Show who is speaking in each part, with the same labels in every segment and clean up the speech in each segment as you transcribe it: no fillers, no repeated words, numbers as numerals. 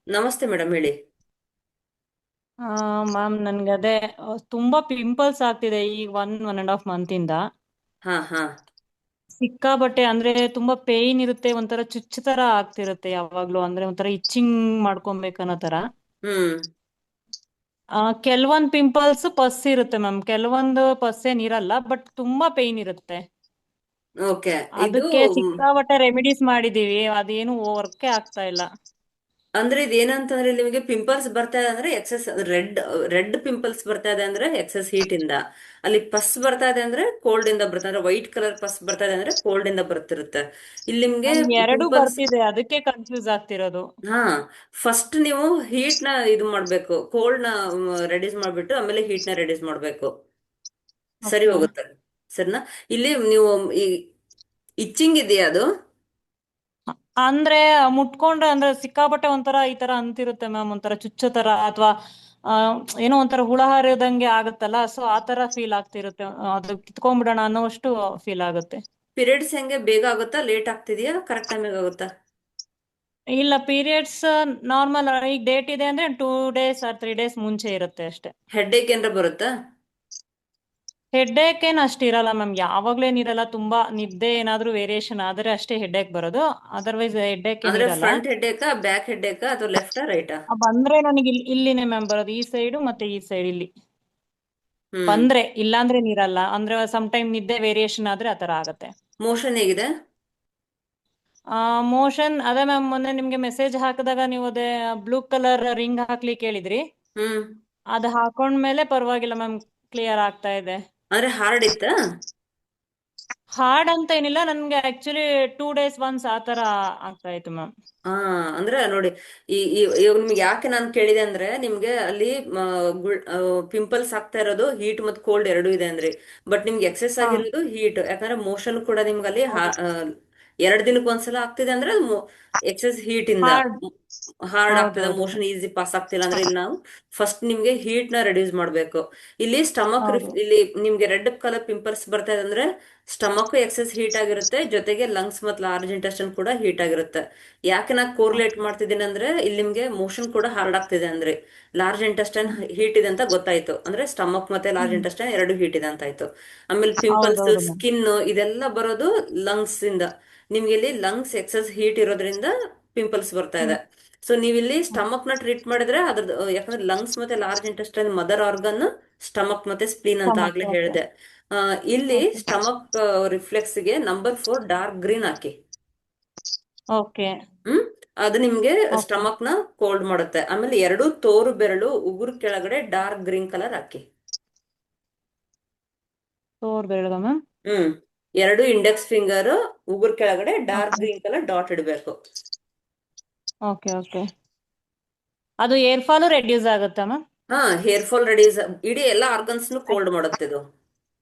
Speaker 1: ನಮಸ್ತೆ ಮೇಡಮ್, ಹೇಳಿ.
Speaker 2: ಆ ಮ್ಯಾಮ್ ನನ್ಗೆ ಅದೇ ತುಂಬಾ ಪಿಂಪಲ್ಸ್ ಆಗ್ತಿದೆ ಈಗ 1.5 ಮಂತ್ ಇಂದ.
Speaker 1: ಹಾ ಹಾ.
Speaker 2: ಸಿಕ್ಕಾಬಟ್ಟೆ ಅಂದ್ರೆ ತುಂಬಾ ಪೇಯ್ನ್ ಇರುತ್ತೆ, ಒಂಥರ ಚುಚ್ಚು ತರ ಆಗ್ತಿರುತ್ತೆ ಯಾವಾಗ್ಲೂ, ಅಂದ್ರೆ ಒಂಥರ ಇಚ್ಚಿಂಗ್ ಮಾಡ್ಕೊಬೇಕನ್ನೋ ತರ.
Speaker 1: ಹ್ಮ್.
Speaker 2: ಕೆಲವೊಂದ್ ಪಿಂಪಲ್ಸ್ ಪಸ್ ಇರುತ್ತೆ ಮ್ಯಾಮ್, ಕೆಲವೊಂದು ಪಸ್ ಏನ್ ಇರಲ್ಲ, ಬಟ್ ತುಂಬಾ ಪೇಯ್ನ್ ಇರುತ್ತೆ.
Speaker 1: ಓಕೆ. ಇದು
Speaker 2: ಅದಕ್ಕೆ ಸಿಕ್ಕಾಬಟ್ಟೆ ರೆಮಿಡೀಸ್ ಮಾಡಿದೀವಿ, ಅದೇನು ವರ್ಕೇ ಆಗ್ತಾ ಇಲ್ಲ.
Speaker 1: ಅಂದ್ರೆ ಇದೇನಂತಂದ್ರೆ ನಿಮಗೆ ಪಿಂಪಲ್ಸ್ ಬರ್ತಾ ಇದೆ ಅಂದ್ರೆ ಎಕ್ಸೆಸ್ ರೆಡ್ ರೆಡ್ ಪಿಂಪಲ್ಸ್ ಬರ್ತಾ ಇದೆ ಅಂದ್ರೆ ಎಕ್ಸೆಸ್ ಹೀಟ್ ಇಂದ. ಅಲ್ಲಿ ಪಸ್ ಬರ್ತಾ ಇದೆ ಅಂದ್ರೆ ಕೋಲ್ಡ್ ಇಂದ ಬರ್ತಾ ಅಂದ್ರೆ ವೈಟ್ ಕಲರ್ ಪಸ್ ಬರ್ತಾ ಇದೆ ಅಂದ್ರೆ ಕೋಲ್ಡ್ ಇಂದ ಬರ್ತಿರುತ್ತೆ. ಇಲ್ಲಿ ನಿಮ್ಗೆ
Speaker 2: ನನ್ಗೆ ಎರಡು
Speaker 1: ಪಿಂಪಲ್ಸ್.
Speaker 2: ಬರ್ತಿದೆ, ಅದಕ್ಕೆ ಕನ್ಫ್ಯೂಸ್ ಆಗ್ತಿರೋದು.
Speaker 1: ಹಾ. ಫಸ್ಟ್ ನೀವು ಹೀಟ್ ನ ಇದು ಮಾಡ್ಬೇಕು, ಕೋಲ್ಡ್ ನ ರೆಡ್ಯೂಸ್ ಮಾಡ್ಬಿಟ್ಟು ಆಮೇಲೆ ಹೀಟ್ ನ ರೆಡ್ಯೂಸ್ ಮಾಡ್ಬೇಕು. ಸರಿ
Speaker 2: ಓಕೆ.
Speaker 1: ಹೋಗುತ್ತೆ. ಸರಿನಾ? ಇಲ್ಲಿ ನೀವು ಈ ಇಚ್ಚಿಂಗ್ ಇದೆಯಾ ಅದು?
Speaker 2: ಅಂದ್ರೆ ಮುಟ್ಕೊಂಡ್ರೆ ಅಂದ್ರೆ ಸಿಕ್ಕಾಪಟ್ಟೆ ಒಂಥರ ಈ ತರ ಅಂತಿರುತ್ತೆ ಮ್ಯಾಮ್, ಒಂಥರ ಚುಚ್ಚೋ ತರ, ಅಥವಾ ಏನೋ ಒಂಥರ ಹುಳ ಹಾರಿದಂಗೆ ಆಗುತ್ತಲ್ಲ, ಸೊ ಆ ತರ ಫೀಲ್ ಆಗ್ತಿರುತ್ತೆ. ಅದು ಕಿತ್ಕೊಂಡ್ಬಿಡೋಣ ಅನ್ನೋಷ್ಟು ಫೀಲ್ ಆಗುತ್ತೆ.
Speaker 1: ಪೀರಿಯಡ್ಸ್ ಹೆಂಗೆ ಬೇಗ ಆಗುತ್ತಾ, ಲೇಟ್ ಆಗ್ತಿದೆಯಾ, ಕರೆಕ್ಟ್ ಟೈಮಿಗೆ ಆಗುತ್ತಾ?
Speaker 2: ಇಲ್ಲ, ಪೀರಿಯಡ್ಸ್ ನಾರ್ಮಲ್, ಈಗ ಡೇಟ್ ಇದೆ ಅಂದ್ರೆ 2 ಡೇಸ್ 3 ಡೇಸ್ ಮುಂಚೆ ಇರುತ್ತೆ ಅಷ್ಟೇ.
Speaker 1: ಹೆಡ್ ಏಕ್ ಏನಾರ ಬರುತ್ತಾ?
Speaker 2: ಹೆಡ್ಏಕ್ ಏನ್ ಅಷ್ಟು ಇರಲ್ಲ ಮ್ಯಾಮ್, ಯಾವಾಗ್ಲೂ ಏನಿರಲ್ಲ. ತುಂಬಾ ನಿದ್ದೆ ಏನಾದ್ರೂ ವೇರಿಯೇಷನ್ ಆದ್ರೆ ಅಷ್ಟೇ ಹೆಡ್ಏಕ್ ಬರೋದು, ಅದರ್ವೈಸ್ ಹೆಡ್ಏಕ್
Speaker 1: ಅಂದ್ರೆ
Speaker 2: ಏನಿರಲ್ಲ.
Speaker 1: ಫ್ರಂಟ್ ಹೆಡ್ ಏಕಾ, ಬ್ಯಾಕ್ ಹೆಡ್ ಏಕಾ, ಅಥವಾ ಲೆಫ್ಟಾ ರೈಟಾ?
Speaker 2: ಬಂದ್ರೆ ನನಗೆ ಇಲ್ಲಿನೇ ಮ್ಯಾಮ್ ಬರೋದು, ಈ ಸೈಡು ಮತ್ತೆ ಈ ಸೈಡ್ ಇಲ್ಲಿ
Speaker 1: ಹ್ಮ್.
Speaker 2: ಬಂದ್ರೆ. ಇಲ್ಲಾಂದ್ರೆ ನೀರಲ್ಲ, ಅಂದ್ರೆ ಸಮ್ ಟೈಮ್ ನಿದ್ದೆ ವೇರಿಯೇಷನ್ ಆದ್ರೆ ಆತರ ಆಗತ್ತೆ.
Speaker 1: ಮೋಷನ್ ಹೇಗಿದೆ?
Speaker 2: ಮೋಷನ್ ಅದೇ ಮ್ಯಾಮ್, ಮೊನ್ನೆ ನಿಮ್ಗೆ ಮೆಸೇಜ್ ಹಾಕಿದಾಗ ನೀವು ಅದೇ ಬ್ಲೂ ಕಲರ್ ರಿಂಗ್ ಹಾಕ್ಲಿಕ್ಕೆ ಹೇಳಿದ್ರಿ.
Speaker 1: ಹ್ಮ್.
Speaker 2: ಅದು ಹಾಕೊಂಡ್ಮೇಲೆ ಪರವಾಗಿಲ್ಲ ಮ್ಯಾಮ್, ಕ್ಲಿಯರ್ ಆಗ್ತಾ ಇದೆ.
Speaker 1: ಅಂದ್ರೆ ಹಾರ್ಡ್ ಇತ್ತಾ?
Speaker 2: ಹಾರ್ಡ್ ಅಂತ ಏನಿಲ್ಲ, ನನ್ಗೆ ಆಕ್ಚುಲಿ 2 ಡೇಸ್ ಒನ್ಸ್ ಆತರ ಆಗ್ತಾ ಇತ್ತು ಮ್ಯಾಮ್.
Speaker 1: ಹಾ. ಅಂದ್ರೆ ನೋಡಿ, ಇವಾಗ ನಿಮ್ಗೆ ಯಾಕೆ ನಾನು ಕೇಳಿದೆ ಅಂದ್ರೆ ನಿಮ್ಗೆ ಅಲ್ಲಿ ಪಿಂಪಲ್ಸ್ ಆಗ್ತಾ ಇರೋದು ಹೀಟ್ ಮತ್ತು ಕೋಲ್ಡ್ ಎರಡೂ ಇದೆ ಅಂದ್ರೆ. ಬಟ್ ನಿಮ್ಗೆ ಎಕ್ಸೆಸ್
Speaker 2: ಹಾ.
Speaker 1: ಆಗಿರೋದು ಹೀಟ್, ಯಾಕಂದ್ರೆ ಮೋಷನ್ ಕೂಡ ನಿಮ್ಗೆ ಅಲ್ಲಿ
Speaker 2: ಹೌದು.
Speaker 1: 2 ದಿನಕ್ಕೆ ಒಂದ್ಸಲ ಆಗ್ತಿದೆ ಅಂದ್ರೆ ಅದು ಎಕ್ಸೆಸ್ ಹೀಟ್ ಇಂದ
Speaker 2: ಹಾರ್ಡ್.
Speaker 1: ಹಾರ್ಡ್ ಆಗ್ತದೆ,
Speaker 2: ಹೌದೌದು
Speaker 1: ಮೋಷನ್ ಈಸಿ ಪಾಸ್ ಆಗ್ತಿಲ್ಲ ಅಂದ್ರೆ ಇಲ್ಲಿ ನಾವು ಫಸ್ಟ್ ನಿಮ್ಗೆ ಹೀಟ್ ನ ರೆಡ್ಯೂಸ್ ಮಾಡ್ಬೇಕು. ಇಲ್ಲಿ ಸ್ಟಮಕ್
Speaker 2: ಹೌದು.
Speaker 1: ಇಲ್ಲಿ ನಿಮ್ಗೆ ರೆಡ್ ಕಲರ್ ಪಿಂಪಲ್ಸ್ ಬರ್ತಾ ಇದೆ ಅಂದ್ರೆ ಸ್ಟಮಕ್ ಎಕ್ಸೆಸ್ ಹೀಟ್ ಆಗಿರುತ್ತೆ, ಜೊತೆಗೆ ಲಂಗ್ಸ್ ಮತ್ತು ಲಾರ್ಜ್ ಇಂಟೆಸ್ಟೈನ್ ಕೂಡ ಹೀಟ್ ಆಗಿರುತ್ತೆ. ಯಾಕೆ ನಾ ಕೋರ್ಲೇಟ್ ಮಾಡ್ತಿದ್ದೀನಿ ಅಂದ್ರೆ ಇಲ್ಲಿ ನಿಮ್ಗೆ ಮೋಷನ್ ಕೂಡ ಹಾರ್ಡ್ ಆಗ್ತಿದೆ ಅಂದ್ರೆ ಲಾರ್ಜ್ ಇಂಟೆಸ್ಟೈನ್ ಹೀಟ್ ಇದೆ ಅಂತ ಗೊತ್ತಾಯ್ತು, ಅಂದ್ರೆ ಸ್ಟಮಕ್ ಮತ್ತೆ ಲಾರ್ಜ್
Speaker 2: ಹ್ಮ್.
Speaker 1: ಇಂಟೆಸ್ಟೈನ್ ಎರಡು ಹೀಟ್ ಇದೆ ಅಂತ ಆಯ್ತು. ಆಮೇಲೆ ಪಿಂಪಲ್ಸ್,
Speaker 2: ಹೌದೌದು ಮ್ಯಾಮ್.
Speaker 1: ಸ್ಕಿನ್ ಇದೆಲ್ಲ ಬರೋದು ಲಂಗ್ಸ್ ಇಂದ. ನಿಮ್ಗೆ ಇಲ್ಲಿ ಲಂಗ್ಸ್ ಎಕ್ಸಸ್ ಹೀಟ್ ಇರೋದ್ರಿಂದ ಪಿಂಪಲ್ಸ್ ಬರ್ತಾ ಇದೆ.
Speaker 2: ಹ್ಮ್.
Speaker 1: ಸೊ ನೀವಿಲ್ಲಿ ಸ್ಟಮಕ್ ನ ಟ್ರೀಟ್ ಮಾಡಿದ್ರೆ ಅದ್ರದ್ದು, ಯಾಕಂದ್ರೆ ಲಂಗ್ಸ್ ಮತ್ತೆ large intestine mother organ stomach ಮತ್ತೆ ಸ್ಪ್ಲೀನ್ ಅಂತ
Speaker 2: ಸ್ಟಮಕ್.
Speaker 1: ಆಗ್ಲೇ
Speaker 2: ಓಕೆ.
Speaker 1: ಹೇಳಿದೆ. ಇಲ್ಲಿ
Speaker 2: ಓಕೆ.
Speaker 1: ಸ್ಟಮಕ್ ರಿಫ್ಲೆಕ್ಸ್ಗೆ ನಂಬರ್ 4 ಡಾರ್ಕ್ ಗ್ರೀನ್ ಹಾಕಿ.
Speaker 2: ಓಕೆ.
Speaker 1: ಹ್ಮ್. ಅದು ನಿಮ್ಗೆ
Speaker 2: ಓಕೆ.
Speaker 1: ಸ್ಟಮಕ್ ನ ಕೋಲ್ಡ್ ಮಾಡುತ್ತೆ. ಆಮೇಲೆ ಎರಡು ತೋರು ಬೆರಳು ಉಗುರು ಕೆಳಗಡೆ ಡಾರ್ಕ್ ಗ್ರೀನ್ ಕಲರ್ ಹಾಕಿ.
Speaker 2: ತೋರ್ ಬೆಳಗ ಮ್ಯಾಮ್.
Speaker 1: ಹ್ಮ್. ಎರಡು ಇಂಡೆಕ್ಸ್ ಫಿಂಗರ್ ಉಗುರು ಕೆಳಗಡೆ dark
Speaker 2: okay.
Speaker 1: Green colour dot ಇಡಬೇಕು.
Speaker 2: ಓಕೆ. ಓಕೆ. ಅದು ಏರ್ ಫಾಲು ರೆಡ್ಯೂಸ್ ಆಗುತ್ತಾ ಮ್ಯಾಮ್?
Speaker 1: ಹಾ. ಹೇರ್ ಫಾಲ್ ರೆಡ್ಯೂಸ್, ಇಡೀ ಎಲ್ಲಾ ಆರ್ಗನ್ಸ್ನು ಕೋಲ್ಡ್ ಮಾಡುತ್ತೆ ಇದು.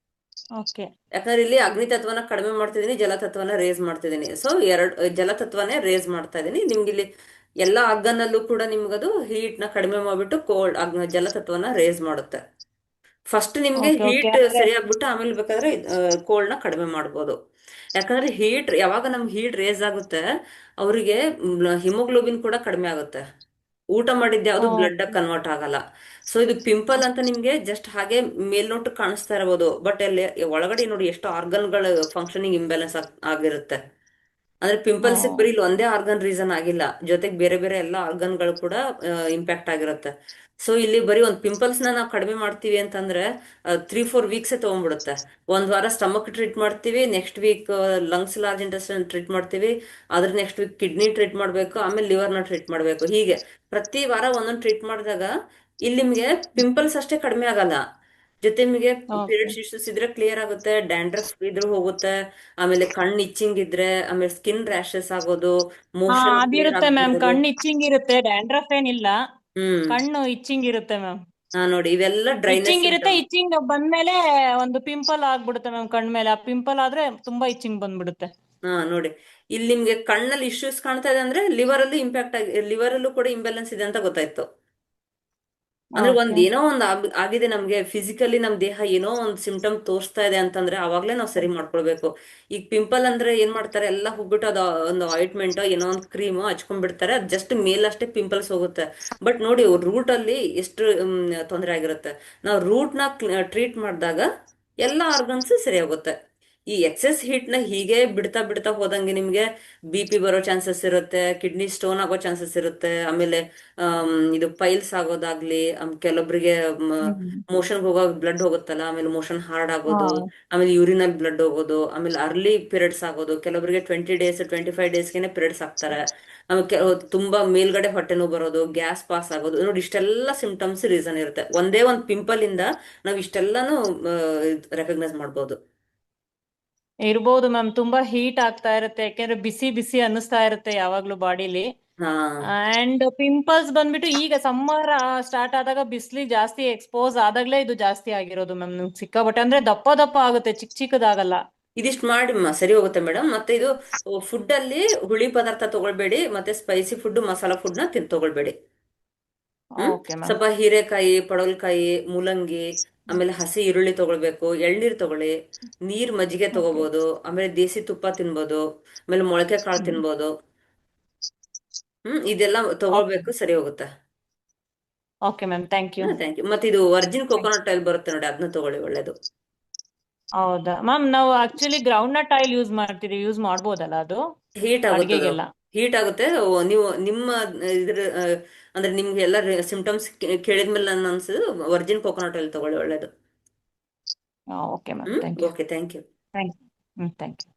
Speaker 2: ಓಕೆ.
Speaker 1: ಯಾಕಂದ್ರೆ ಇಲ್ಲಿ ಅಗ್ನಿ ತತ್ವನ ಕಡಿಮೆ ಮಾಡ್ತಿದ್ದೀನಿ, ಜಲತತ್ವನ ರೇಸ್ ಮಾಡ್ತಿದ್ದೀನಿ. ಸೊ ಜಲತತ್ವನೇ ರೇಸ್ ಮಾಡ್ತಾ ಇದ್ದೀನಿ. ನಿಮ್ಗೆ ಇಲ್ಲಿ ಎಲ್ಲ ಆರ್ಗನ್ ಕೂಡ ನಿಮ್ಗದು ಹೀಟ್ ನ ಕಡಿಮೆ ಮಾಡ್ಬಿಟ್ಟು ಜಲತತ್ವನ ರೇಸ್ ಮಾಡುತ್ತೆ. ಫಸ್ಟ್ ನಿಮ್ಗೆ
Speaker 2: ಓಕೆ. ಓಕೆ
Speaker 1: ಹೀಟ್
Speaker 2: ಅಂದ್ರೆ.
Speaker 1: ಸರಿ ಆಗ್ಬಿಟ್ಟು ಆಮೇಲೆ ಬೇಕಾದ್ರೆ ಕೋಲ್ಡ್ ನ ಕಡಿಮೆ ಮಾಡ್ಬೋದು. ಯಾಕಂದ್ರೆ ಹೀಟ್ ಯಾವಾಗ ನಮ್ಗೆ ಹೀಟ್ ರೇಸ್ ಆಗುತ್ತೆ ಅವರಿಗೆ ಹಿಮೋಗ್ಲೋಬಿನ್ ಕೂಡ ಕಡಿಮೆ ಆಗುತ್ತೆ. ಊಟ ಮಾಡಿದ್ದೆ ಯಾವುದು ಬ್ಲಡ್ ಕನ್ವರ್ಟ್ ಆಗಲ್ಲ. ಸೊ ಇದು ಪಿಂಪಲ್ ಅಂತ ನಿಮ್ಗೆ ಜಸ್ಟ್ ಹಾಗೆ ಮೇಲ್ನೋಟ ಕಾಣಿಸ್ತಾ ಇರಬಹುದು, ಬಟ್ ಅಲ್ಲಿ ಒಳಗಡೆ ನೋಡಿ ಎಷ್ಟು ಆರ್ಗನ್ಗಳ ಫಂಕ್ಷನಿಂಗ್ ಇಂಬ್ಯಾಲೆನ್ಸ್ ಆಗಿರುತ್ತೆ. ಅಂದ್ರೆ ಪಿಂಪಲ್ಸ್ ಬರೀ ಇಲ್ಲಿ ಒಂದೇ ಆರ್ಗನ್ ರೀಸನ್ ಆಗಿಲ್ಲ, ಜೊತೆಗೆ ಬೇರೆ ಬೇರೆ ಎಲ್ಲ ಆರ್ಗನ್ಗಳು ಕೂಡ ಇಂಪ್ಯಾಕ್ಟ್ ಆಗಿರುತ್ತೆ. ಸೊ ಇಲ್ಲಿ ಬರೀ ಒಂದು ಪಿಂಪಲ್ಸ್ ನ ನಾವು ಕಡಿಮೆ ಮಾಡ್ತೀವಿ ಅಂತಂದ್ರೆ 3-4 ವೀಕ್ಸ್ ತಗೊಂಡ್ಬಿಡುತ್ತೆ. ಒಂದ್ ವಾರ ಸ್ಟಮಕ್ ಟ್ರೀಟ್ ಮಾಡ್ತೀವಿ, next week lungs large intestine treat ಮಾಡ್ತೀವಿ, ಅದ್ರ ನೆಕ್ಸ್ಟ್ ವೀಕ್ ಕಿಡ್ನಿ ಟ್ರೀಟ್ ಮಾಡ್ಬೇಕು, ಆಮೇಲೆ ಲಿವರ್ನ ಟ್ರೀಟ್ ಮಾಡ್ಬೇಕು. ಹೀಗೆ ಪ್ರತಿ ವಾರ ಒಂದೊಂದು ಟ್ರೀಟ್ ಮಾಡಿದಾಗ ಇಲ್ಲಿ ನಿಮ್ಗೆ ಪಿಂಪಲ್ಸ್ ಅಷ್ಟೇ ಕಡಿಮೆ ಆಗಲ್ಲ, ಜೊತೆ ನಿಮಗೆ
Speaker 2: ಓಕೆ.
Speaker 1: ಪೀರಿಯಡ್ಸ್ ಇಶ್ಯೂಸ್ ಇದ್ರೆ ಕ್ಲಿಯರ್ ಆಗುತ್ತೆ, ಡ್ಯಾಂಡ್ರಫ್ ಇದ್ರೂ ಹೋಗುತ್ತೆ, ಆಮೇಲೆ ಕಣ್ಣು ಇಚ್ಚಿಂಗ್ ಇದ್ರೆ, ಆಮೇಲೆ ಸ್ಕಿನ್ ರ್ಯಾಷಸ್ ಆಗೋದು,
Speaker 2: ಹಾ,
Speaker 1: ಮೋಷನ್ ಕ್ಲಿಯರ್
Speaker 2: ಅದಿರುತ್ತೆ ಮ್ಯಾಮ್,
Speaker 1: ಆಗ್ಬಿಡೋದು.
Speaker 2: ಕಣ್ಣು ಇಚ್ಚಿಂಗ್ ಇರುತ್ತೆ, ಡ್ಯಾಂಡ್ರಫ್ ಏನಿಲ್ಲ.
Speaker 1: ಹ್ಮ್.
Speaker 2: ಕಣ್ಣು ಇಚ್ಚಿಂಗ್ ಇರುತ್ತೆ ಮ್ಯಾಮ್.
Speaker 1: ಹಾ ನೋಡಿ, ಇವೆಲ್ಲ ಡ್ರೈನೆಸ್
Speaker 2: ಇಚ್ಚಿಂಗ್ ಇರುತ್ತೆ,
Speaker 1: ಸಿಂಟಮ್.
Speaker 2: ಇಚ್ಚಿಂಗ್ ಬಂದ್ಮೇಲೆ ಒಂದು ಪಿಂಪಲ್ ಆಗ್ಬಿಡುತ್ತೆ ಮ್ಯಾಮ್ ಕಣ್ ಮೇಲೆ. ಆ ಪಿಂಪಲ್ ಆದ್ರೆ ತುಂಬಾ ಇಚ್ಚಿಂಗ್ ಬಂದ್ಬಿಡುತ್ತೆ.
Speaker 1: ಹಾ ನೋಡಿ, ಇಲ್ಲಿ ನಿಮ್ಗೆ ಕಣ್ಣಲ್ಲಿ ಇಶ್ಯೂಸ್ ಕಾಣ್ತಾ ಇದೆ ಅಂದ್ರೆ ಲಿವರ್ ಅಲ್ಲೂ ಇಂಪ್ಯಾಕ್ಟ್ ಆಗಿ ಲಿವರ್ ಅಲ್ಲೂ ಕೂಡ ಇಂಬ್ಯಾಲೆನ್ಸ್ ಇದೆ ಅಂತ ಗೊತ್ತಾಯ್ತು. ಅಂದ್ರೆ ಒಂದ್
Speaker 2: ಓಕೆ.
Speaker 1: ಏನೋ ಒಂದ್ ಆಗಿದೆ ನಮ್ಗೆ ಫಿಸಿಕಲಿ ನಮ್ ದೇಹ ಏನೋ ಒಂದ್ ಸಿಂಪ್ಟಮ್ ತೋರಿಸ್ತಾ ಇದೆ ಅಂತಂದ್ರೆ ಅವಾಗ್ಲೇ ನಾವು ಸರಿ ಮಾಡ್ಕೊಳ್ಬೇಕು. ಈಗ ಪಿಂಪಲ್ ಅಂದ್ರೆ ಏನ್ ಮಾಡ್ತಾರೆ, ಎಲ್ಲ ಹೋಗ್ಬಿಟ್ಟು ಅದ ಒಂದು ಆಯಿಂಟ್ಮೆಂಟ್ ಏನೋ ಒಂದು ಕ್ರೀಮ್ ಹಚ್ಕೊಂಡ್ಬಿಡ್ತಾರೆ, ಅದ್ ಜಸ್ಟ್ ಮೇಲಷ್ಟೇ ಪಿಂಪಲ್ಸ್ ಹೋಗುತ್ತೆ. ಬಟ್ ನೋಡಿ ರೂಟ್ ಅಲ್ಲಿ ಎಷ್ಟು ತೊಂದರೆ ಆಗಿರುತ್ತೆ. ನಾವು ರೂಟ್ ನ ಟ್ರೀಟ್ ಮಾಡಿದಾಗ ಎಲ್ಲ ಆರ್ಗನ್ಸ್ ಸರಿ ಹೋಗುತ್ತೆ. ಈ ಎಕ್ಸೆಸ್ ಹೀಟ್ ನ ಹೀಗೆ ಬಿಡ್ತಾ ಬಿಡ್ತಾ ಹೋದಂಗೆ ನಿಮ್ಗೆ BP ಬರೋ ಚಾನ್ಸಸ್ ಇರುತ್ತೆ, ಕಿಡ್ನಿ ಸ್ಟೋನ್ ಆಗೋ ಚಾನ್ಸಸ್ ಇರುತ್ತೆ, ಆಮೇಲೆ ಇದು ಪೈಲ್ಸ್ ಆಗೋದಾಗ್ಲಿ, ಕೆಲವೊಬ್ರಿಗೆ
Speaker 2: ಹ್ಮ್.
Speaker 1: ಮೋಷನ್ ಹೋಗೋ ಬ್ಲಡ್ ಹೋಗುತ್ತಲ್ಲ, ಆಮೇಲೆ ಮೋಷನ್ ಹಾರ್ಡ್
Speaker 2: ಹಾ.
Speaker 1: ಆಗೋದು, ಆಮೇಲೆ ಯೂರಿನಲ್ ಬ್ಲಡ್ ಹೋಗೋದು, ಆಮೇಲೆ ಅರ್ಲಿ ಪೀರಿಯಡ್ಸ್ ಆಗೋದು, ಕೆಲವೊಬ್ರಿಗೆ 20 ಡೇಸ್ 25 ಡೇಸ್ಗೆನೆ ಪೀರಿಯಡ್ಸ್ ಆಗ್ತಾರೆ. ಆಮೇಲೆ ತುಂಬಾ ಮೇಲ್ಗಡೆ ಹೊಟ್ಟೆ ನೋವು ಬರೋದು, ಗ್ಯಾಸ್ ಪಾಸ್ ಆಗೋದು, ನೋಡಿ ಇಷ್ಟೆಲ್ಲ ಸಿಂಪ್ಟಮ್ಸ್ ರೀಸನ್ ಇರುತ್ತೆ. ಒಂದೇ ಒಂದು ಪಿಂಪಲ್ ಇಂದ ನಾವ್ ಇಷ್ಟೆಲ್ಲಾನು ರೆಕಗ್ನೈಸ್ ಮಾಡ್ಬೋದು.
Speaker 2: ಇರ್ಬೋದು ಮ್ಯಾಮ್, ತುಂಬಾ ಹೀಟ್ ಆಗ್ತಾ ಇರುತ್ತೆ ಯಾಕೆಂದ್ರೆ ಬಿಸಿ ಬಿಸಿ ಅನ್ನಿಸ್ತಾ ಇರುತ್ತೆ ಯಾವಾಗ್ಲೂ ಬಾಡಿಲಿ.
Speaker 1: ಹಾ,
Speaker 2: ಅಂಡ್ ಪಿಂಪಲ್ಸ್ ಬಂದ್ಬಿಟ್ಟು ಈಗ ಸಮ್ಮರ್ ಸ್ಟಾರ್ಟ್ ಆದಾಗ ಬಿಸಿಲಿಗೆ ಜಾಸ್ತಿ ಎಕ್ಸ್ಪೋಸ್ ಆದಾಗ್ಲೇ ಇದು ಜಾಸ್ತಿ ಆಗಿರೋದು ಮ್ಯಾಮ್. ಸಿಕ್ಕಾಬಟ್ಟೆ ಅಂದ್ರೆ ದಪ್ಪ ದಪ್ಪ ಆಗುತ್ತೆ, ಚಿಕ್ಕ ಚಿಕ್ಕದಾಗಲ್ಲ.
Speaker 1: ಇದಿಷ್ಟು ಮಾಡಿ ಸರಿ ಹೋಗುತ್ತೆ ಮೇಡಮ್. ಮತ್ತೆ ಇದು ಫುಡ್ ಅಲ್ಲಿ ಹುಳಿ ಪದಾರ್ಥ ತಗೊಳ್ಬೇಡಿ, ಮತ್ತೆ ಸ್ಪೈಸಿ ಫುಡ್ ಮಸಾಲಾ ಫುಡ್ ನ ತಗೊಳ್ಬೇಡಿ.
Speaker 2: Okay ma'am.
Speaker 1: ಸ್ವಲ್ಪ ಹೀರೆಕಾಯಿ, ಪಡವಲಕಾಯಿ, ಮೂಲಂಗಿ, ಆಮೇಲೆ ಹಸಿ ಈರುಳ್ಳಿ ತಗೊಳ್ಬೇಕು, ಎಳ್ನೀರ್ ತಗೊಳ್ಳಿ, ನೀರ್ ಮಜ್ಜಿಗೆ
Speaker 2: ಓಕೆ.
Speaker 1: ತಗೋಬಹುದು, ಆಮೇಲೆ ದೇಸಿ ತುಪ್ಪ ತಿನ್ಬೋದು, ಆಮೇಲೆ ಮೊಳಕೆ ಕಾಳು ತಿನ್ಬೋದು. ಇದೆಲ್ಲ
Speaker 2: ಓಕೆ.
Speaker 1: ತಗೊಳ್ಬೇಕು, ಸರಿ ಹೋಗುತ್ತೆ.
Speaker 2: Okay ma'am, thank you.
Speaker 1: Thank you. ಮತ್ತೆ ಇದು ವರ್ಜಿನ್ ಕೋಕೋನಟ್ ಆಯಿಲ್ ಬರುತ್ತೆ ನೋಡಿ, ಅದನ್ನ ತಗೊಳ್ಳಿ, ಒಳ್ಳೇದು.
Speaker 2: ಹೌದಾ ಮ್ಯಾಮ್, ನಾವು actually ground nut oil use ಮಾಡ್ತೀವಿ, ಯೂಸ್ ಮಾಡ್ಬೋದಲ್ಲ ಅದು
Speaker 1: ಹೀಟ್ ಆಗುತ್ತದು.
Speaker 2: ಅಡ್ಗೆಗೆಲ್ಲ?
Speaker 1: ಹೀಟ್ ಆಗುತ್ತೆ. ನೀವು ನಿಮ್ಮ ಇದ್ರ ಅಂದ್ರೆ ನಿಮ್ಗೆ ಎಲ್ಲ ಸಿಂಪ್ಟಮ್ಸ್ ಕೇಳಿದ್ಮೇಲೆ ನನ್ನ ಅನ್ಸುದು ವರ್ಜಿನ್ ಕೋಕೋನಟ್ ಆಯಿಲ್ ತಗೊಳ್ಳಿ, ಒಳ್ಳೇದು.
Speaker 2: Okay ma'am, thank you.
Speaker 1: Okay, thank you.
Speaker 2: Thank you. Thank you.